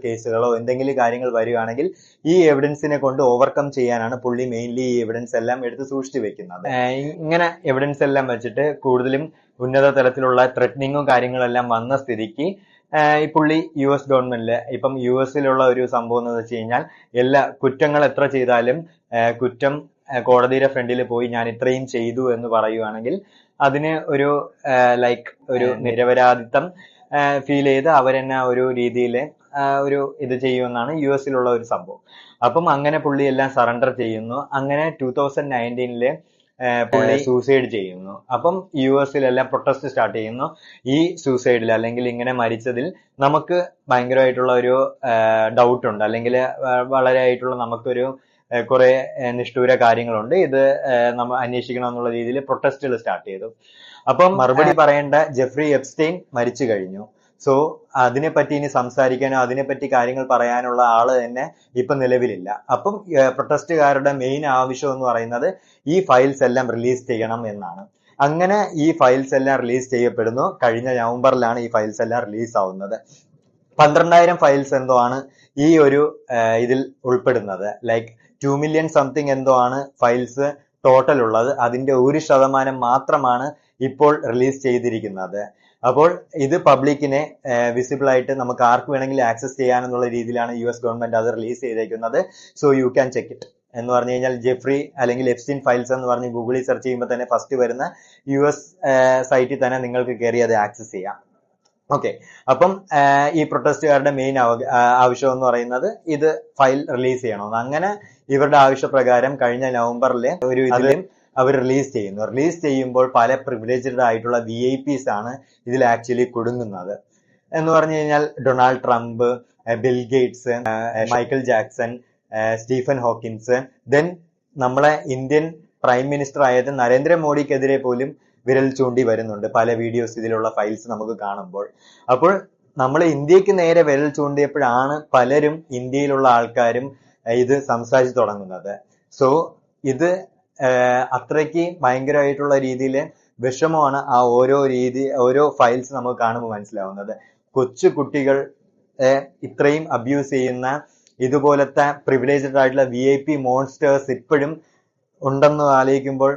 കേസുകളോ എന്തെങ്കിലും കാര്യങ്ങൾ വരികയാണെങ്കിൽ ഈ എവിഡൻസിനെ കൊണ്ട് ഓവർകം ചെയ്യാനാണ് പുള്ളി മെയിൻലി ഈ എവിഡൻസ് എല്ലാം എടുത്ത് സൂക്ഷിച്ചു വെക്കുന്നത്. ഇങ്ങനെ എവിഡൻസ് എല്ലാം വെച്ചിട്ട് കൂടുതലും ഉന്നത തലത്തിലുള്ള ത്രെറ്റനിങ്ങും കാര്യങ്ങളെല്ലാം വന്ന സ്ഥിതിക്ക് ഈ പുള്ളി US ഗവൺമെന്റില് ഇപ്പം US ഒരു സംഭവം എന്ന് വെച്ച് കഴിഞ്ഞാൽ എല്ലാ കുറ്റങ്ങൾ എത്ര ചെയ്താലും കുറ്റം കോടതിയുടെ ഫ്രണ്ടിൽ പോയി ഞാൻ ഇത്രയും ചെയ്തു എന്ന് പറയുകയാണെങ്കിൽ അതിന് ഒരു ഒരു നിരപരാധിത്വം ഫീൽ ചെയ്ത് അവരെന്നെ ഒരു രീതിയിൽ ഒരു ഇത് ചെയ്യുമെന്നാണ് US ഒരു സംഭവം. അപ്പം അങ്ങനെ പുള്ളി എല്ലാം സറണ്ടർ ചെയ്യുന്നു. അങ്ങനെ 2019 പുള്ളി സൂസൈഡ് ചെയ്യുന്നു. അപ്പം US പ്രൊട്ടസ്റ്റ് സ്റ്റാർട്ട് ചെയ്യുന്നു. ഈ സൂസൈഡിൽ അല്ലെങ്കിൽ ഇങ്ങനെ മരിച്ചതിൽ നമുക്ക് ഭയങ്കരമായിട്ടുള്ള ഒരു ഡൗട്ട് ഉണ്ട്, അല്ലെങ്കിൽ വളരെ ആയിട്ടുള്ള നമുക്കൊരു കുറെ നിഷ്ഠൂര കാര്യങ്ങളുണ്ട്, ഇത് നമ്മൾ അന്വേഷിക്കണം എന്നുള്ള രീതിയിൽ പ്രൊട്ടസ്റ്റുകൾ സ്റ്റാർട്ട് ചെയ്തു. അപ്പം മറുപടി പറയേണ്ട ജെഫ്രി എപ്സ്റ്റൈൻ മരിച്ചു കഴിഞ്ഞു. സോ അതിനെപ്പറ്റി ഇനി സംസാരിക്കാനോ അതിനെപ്പറ്റി കാര്യങ്ങൾ പറയാനുള്ള ആള് തന്നെ ഇപ്പൊ നിലവിലില്ല. അപ്പം പ്രൊട്ടസ്റ്റുകാരുടെ മെയിൻ ആവശ്യം എന്ന് പറയുന്നത് ഈ ഫയൽസ് എല്ലാം റിലീസ് ചെയ്യണം എന്നാണ്. അങ്ങനെ ഈ ഫയൽസ് എല്ലാം റിലീസ് ചെയ്യപ്പെടുന്നു. കഴിഞ്ഞ നവംബറിലാണ് ഈ ഫയൽസ് എല്ലാം റിലീസ് ആവുന്നത്. 12,000 ഫയൽസ് എന്തോ ആണ് ഈ ഒരു ഇതിൽ ഉൾപ്പെടുന്നത്. 2 മില്യൺ സംതിങ് എന്തോ ആണ് ഫയൽസ് ടോട്ടൽ ഉള്ളത്. അതിന്റെ 1% മാത്രമാണ് ഇപ്പോൾ റിലീസ് ചെയ്തിരിക്കുന്നത്. അപ്പോൾ ഇത് പബ്ലിക്കിനെ വിസിബിൾ ആയിട്ട് നമുക്ക് ആർക്ക് വേണമെങ്കിലും ആക്സസ് ചെയ്യാനെന്നുള്ള രീതിയിലാണ് US ഗവൺമെന്റ് അത് റിലീസ് ചെയ്തേക്കുന്നത്. So you can check it എന്ന് പറഞ്ഞു കഴിഞ്ഞാൽ ജെഫ്രി അല്ലെങ്കിൽ എപ്സ്റ്റൈൻ ഫയൽസ് എന്ന് പറഞ്ഞ് ഗൂഗിളിൽ സെർച്ച് ചെയ്യുമ്പോൾ തന്നെ ഫസ്റ്റ് വരുന്ന US സൈറ്റിൽ തന്നെ നിങ്ങൾക്ക് കയറി അത് ആക്സസ് ചെയ്യാം. ഓക്കെ, അപ്പം ഈ പ്രൊട്ടസ്റ്റുകാരുടെ മെയിൻ ആവശ്യം എന്ന് പറയുന്നത് ഇത് ഫയൽ റിലീസ് ചെയ്യണമെന്ന്. അങ്ങനെ ഇവരുടെ ആവശ്യപ്രകാരം കഴിഞ്ഞ നവംബറിൽ ഒരു ഇതിലും അവർ റിലീസ് ചെയ്യുന്നു. റിലീസ് ചെയ്യുമ്പോൾ പല പ്രിവിലേജ്ഡ് ആയിട്ടുള്ള VIPs ആണ് ഇതിൽ ആക്ച്വലി കുടുങ്ങുന്നത്. എന്ന് പറഞ്ഞു കഴിഞ്ഞാൽ Donald Trump, bill Gates, Michael Jackson, Stephen Hawkins, then നമ്മളെ ഇന്ത്യൻ പ്രൈം മിനിസ്റ്റർ ആയത് നരേന്ദ്രമോദിക്കെതിരെ പോലും വിരൽ ചൂണ്ടി വരുന്നുണ്ട് പല വീഡിയോസ് ഇതിലുള്ള ഫയൽസ് നമുക്ക് കാണുമ്പോൾ. അപ്പോൾ നമ്മൾ ഇന്ത്യക്ക് നേരെ വിരൽ ചൂണ്ടിയപ്പോഴാണ് പലരും ഇന്ത്യയിലുള്ള ആൾക്കാരും ഇത് സംസാരിച്ചു തുടങ്ങുന്നത്. സോ ഇത് അത്രയ്ക്ക് ഭയങ്കരമായിട്ടുള്ള രീതിയിൽ വിഷമമാണ് ആ ഓരോ ഫയൽസ് നമുക്ക് കാണുമ്പോൾ മനസ്സിലാവുന്നത്. കൊച്ചു കുട്ടികൾ ഇത്രയും അബ്യൂസ് ചെയ്യുന്ന ഇതുപോലത്തെ പ്രിവിലേജ്ഡ് ആയിട്ടുള്ള VIP മോൺസ്റ്റേഴ്സ് ഇപ്പോഴും ഉണ്ടെന്ന് ആലോചിക്കുമ്പോൾ